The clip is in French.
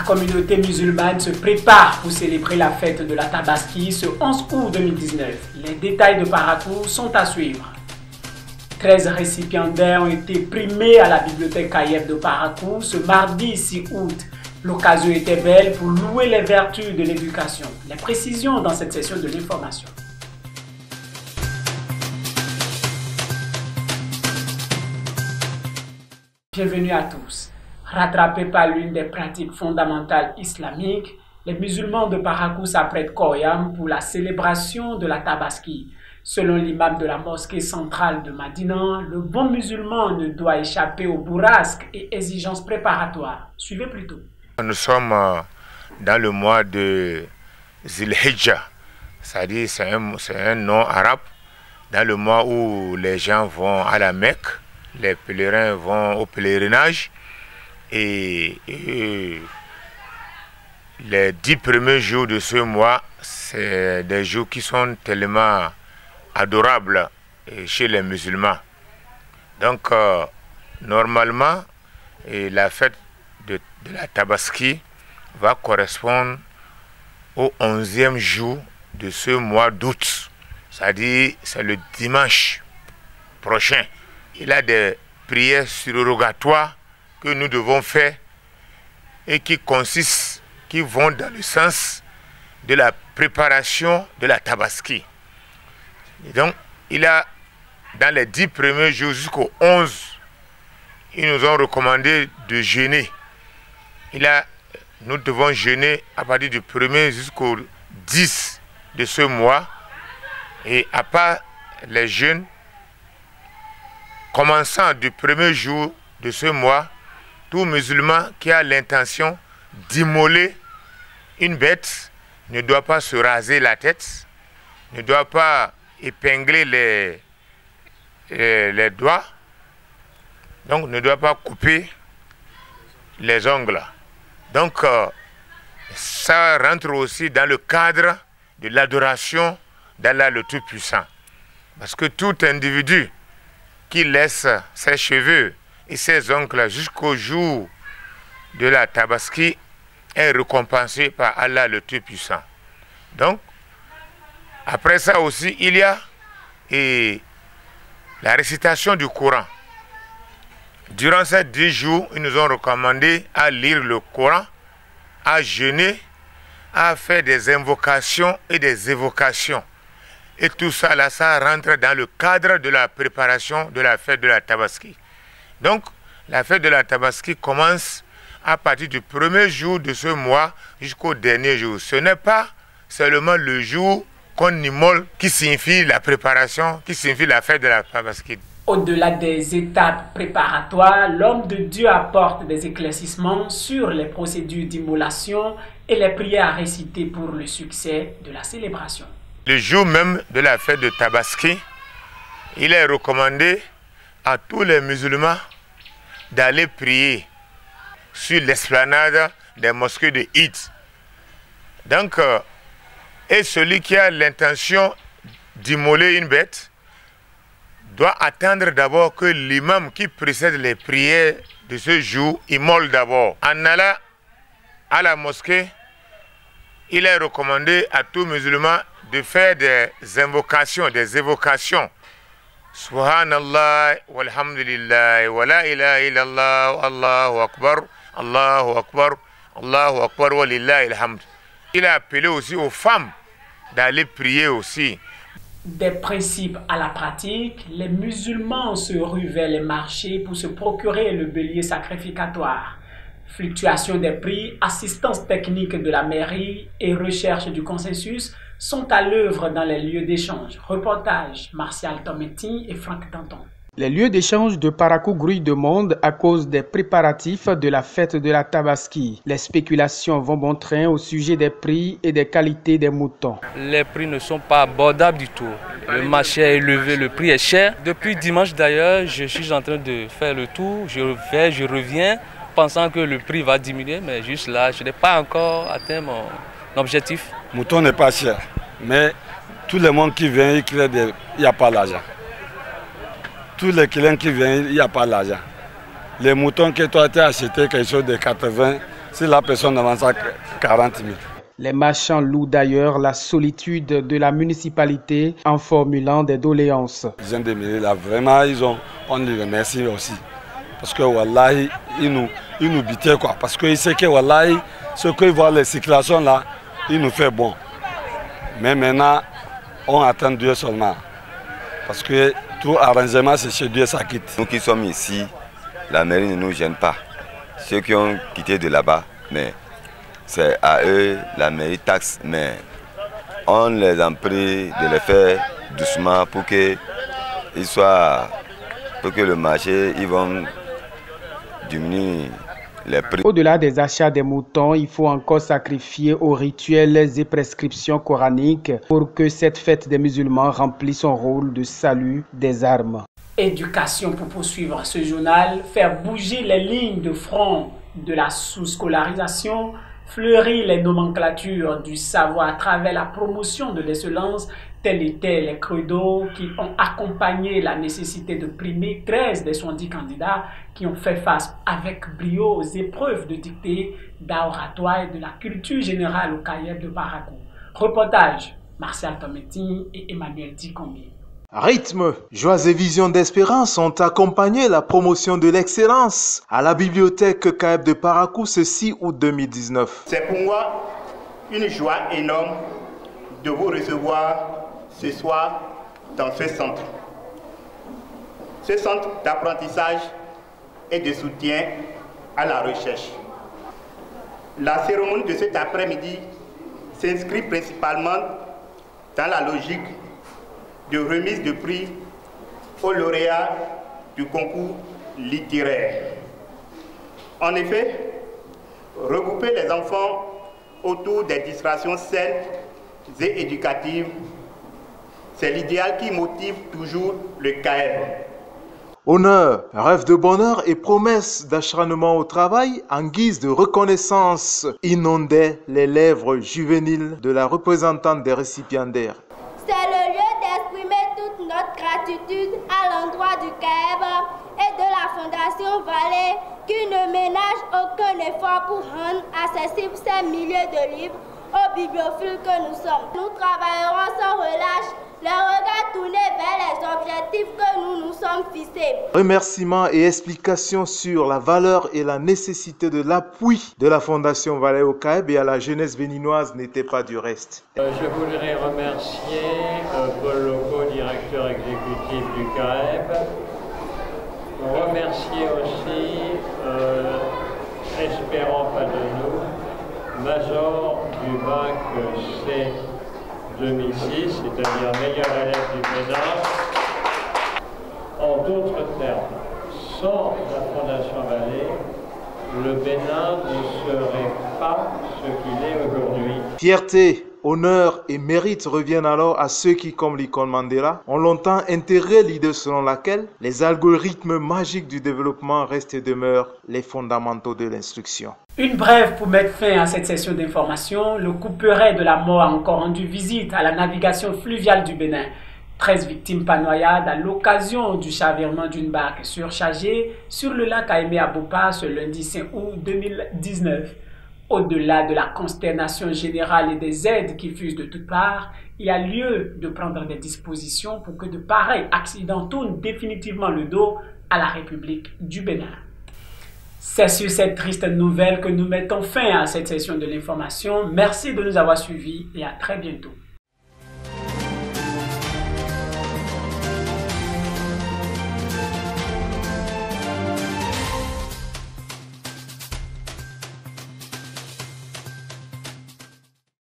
La communauté musulmane se prépare pour célébrer la fête de la Tabaski ce 11 août 2019. Les détails de Parakou sont à suivre. 13 récipiendaires ont été primés à la bibliothèque Kayeb de Parakou ce mardi 6 août. L'occasion était belle pour louer les vertus de l'éducation. Les précisions dans cette session de l'information. Bienvenue à tous. Rattrapés par l'une des pratiques fondamentales islamiques, les musulmans de Parakou s'apprêtent Koyam pour la célébration de la Tabaski. Selon l'imam de la mosquée centrale de Madina, le bon musulman ne doit échapper aux bourrasques et exigences préparatoires. Suivez plutôt. Nous sommes dans le mois de Zil-Hijjah, c'est-à-dire c'est un nom arabe, dans le mois où les gens vont à la Mecque, les pèlerins vont au pèlerinage. Et les 10 premiers jours de ce mois, c'est des jours qui sont tellement adorables chez les musulmans. Donc, normalement, la fête de la Tabaski va correspondre au 11e jour de ce mois d'août. C'est-à-dire, c'est le dimanche prochain. Il y a des prières surrogatoires que nous devons faire et qui vont dans le sens de la préparation de la Tabaski. Et donc, il a, dans les 10 premiers jours jusqu'au 11, ils nous ont recommandé de jeûner. Nous devons jeûner à partir du 1er jusqu'au 10 de ce mois. Et à part les jeûnes, commençant du 1er jour de ce mois, tout musulman qui a l'intention d'immoler une bête ne doit pas se raser la tête, ne doit pas épingler les doigts, donc ne doit pas couper les ongles. Donc ça rentre aussi dans le cadre de l'adoration d'Allah le Tout-Puissant. Parce que tout individu qui laisse ses cheveux et ses ongles jusqu'au jour de la Tabaski est récompensé par Allah le Tout-Puissant. Donc, après ça aussi, il y a la récitation du Coran. Durant ces 10 jours, ils nous ont recommandé à lire le Coran, à jeûner, à faire des invocations et des évocations. Et tout ça, là, ça rentre dans le cadre de la préparation de la fête de la Tabaski. Donc, la fête de la Tabaski commence à partir du 1er jour de ce mois jusqu'au dernier jour. Ce n'est pas seulement le jour qu'on immole qui signifie la préparation, qui signifie la fête de la Tabaski. Au-delà des étapes préparatoires, l'homme de Dieu apporte des éclaircissements sur les procédures d'immolation et les prières à réciter pour le succès de la célébration. Le jour même de la fête de Tabaski, il est recommandé à tous les musulmans d'aller prier sur l'esplanade des mosquées de Eid. Donc, et celui qui a l'intention d'immoler une bête doit attendre d'abord que l'imam qui précède les prières de ce jour immole d'abord. En allant à la mosquée, il est recommandé à tout musulman de faire des invocations, des évocations. Subhanallah, walhamdulillah, wa la ilaha illallah, Allahu akbar, Allahu akbar, Allahu akbar, wa lillahi alhamd. Il a appelé aussi aux femmes d'aller prier aussi. Des principes à la pratique, les musulmans se ruent vers les marchés pour se procurer le bélier sacrificatoire. Fluctuation des prix, assistance technique de la mairie et recherche du consensus sont à l'œuvre dans les lieux d'échange. Reportage Martial Tometti et Franck Danton. Les lieux d'échange de Parakou grouillent de monde à cause des préparatifs de la fête de la Tabaski. Les spéculations vont bon train au sujet des prix et des qualités des moutons. Les prix ne sont pas abordables du tout. Le marché est élevé, le prix est cher. Depuis dimanche d'ailleurs, je suis en train de faire le tour. Je vais, je reviens, pensant que le prix va diminuer, mais juste là, je n'ai pas encore atteint mon objectif. Le mouton n'est pas cher, mais tout le monde qui vient, il n'y a pas l'argent. Tous les clients qui viennent, il n'y a pas l'argent. Les moutons que toi tu as acheté quelque chose de 80, Si la personne ne vend ça 40 000. Les marchands louent d'ailleurs la solitude de la municipalité en formulant des doléances. Ils ont démêlé là, vraiment, on les remercie aussi. Parce que Wallahi, ils nous bitaient quoi. Parce qu'ils savent que Wallahi, ce qu'ils voient les circulations là, ils nous font bon. Mais maintenant, on attend Dieu seulement. Parce que tout arrangement, c'est chez Dieu, ça quitte. Nous qui sommes ici, la mairie ne nous gêne pas. Ceux qui ont quitté de là-bas, mais c'est à eux, la mairie taxe, mais on les a pris de les faire doucement pour que le marché, ils vont diminuer les prix. Au-delà des achats des moutons, il faut encore sacrifier aux rituels et prescriptions coraniques pour que cette fête des musulmans remplisse son rôle de salut des âmes. Éducation pour poursuivre ce journal, faire bouger les lignes de front de la sous-scolarisation, fleurir les nomenclatures du savoir à travers la promotion de l'excellence, tels étaient les credos qui ont accompagné la nécessité de primer 13 des 70 candidats qui ont fait face avec brio aux épreuves de dictée, d'art oratoire et de la culture générale au CAEB de Parakou. Reportage, Martial Tometin et Emmanuel Dikombi. Rythme, joie et vision d'espérance ont accompagné la promotion de l'excellence à la bibliothèque CAEB de Parakou ce 6 août 2019. C'est pour moi une joie énorme de vous recevoir ce soir dans ce centre. Ce centre d'apprentissage et de soutien à la recherche. La cérémonie de cet après-midi s'inscrit principalement dans la logique de remise de prix aux lauréats du concours littéraire. En effet, regrouper les enfants autour des distractions saines et éducatives, c'est l'idéal qui motive toujours le CAEB. Honneur, rêve de bonheur et promesse d'acharnement au travail en guise de reconnaissance inondaient les lèvres juvéniles de la représentante des récipiendaires. C'est le lieu d'exprimer toute notre gratitude à l'endroit du CAEB et de la Fondation Vallée qui ne ménage aucun effort pour rendre accessibles ces milliers de livres aux bibliophiles que nous sommes. Nous travaillerons sans relâche, le regard tourné vers les objectifs que nous nous sommes fixés. Remerciements et explications sur la valeur et la nécessité de l'appui de la Fondation Vallée au CAEB et à la jeunesse béninoise n'étaient pas du reste. Je voudrais remercier Paul Loco, directeur exécutif du CAEB. Remercier aussi Espérant Padenou, major du bac C 2006, c'est-à-dire meilleur élève du Bénin. En d'autres termes, sans la Fondation Vallée, le Bénin ne serait pas ce qu'il est aujourd'hui. Fierté, honneur et mérite reviennent alors à ceux qui, comme l'icône Mandela, ont longtemps intégré l'idée selon laquelle les algorithmes magiques du développement restent et demeurent les fondamentaux de l'instruction. Une brève pour mettre fin à cette session d'information. Le couperet de la mort a encore rendu visite à la navigation fluviale du Bénin. 13 victimes par noyade à l'occasion du chavirement d'une barque surchargée sur le lac Aimé-Abopa ce lundi 5 août 2019. Au-delà de la consternation générale et des aides qui fusent de toutes parts, il y a lieu de prendre des dispositions pour que de pareils accidents tournent définitivement le dos à la République du Bénin. C'est sur cette triste nouvelle que nous mettons fin à cette session de l'information. Merci de nous avoir suivis et à très bientôt.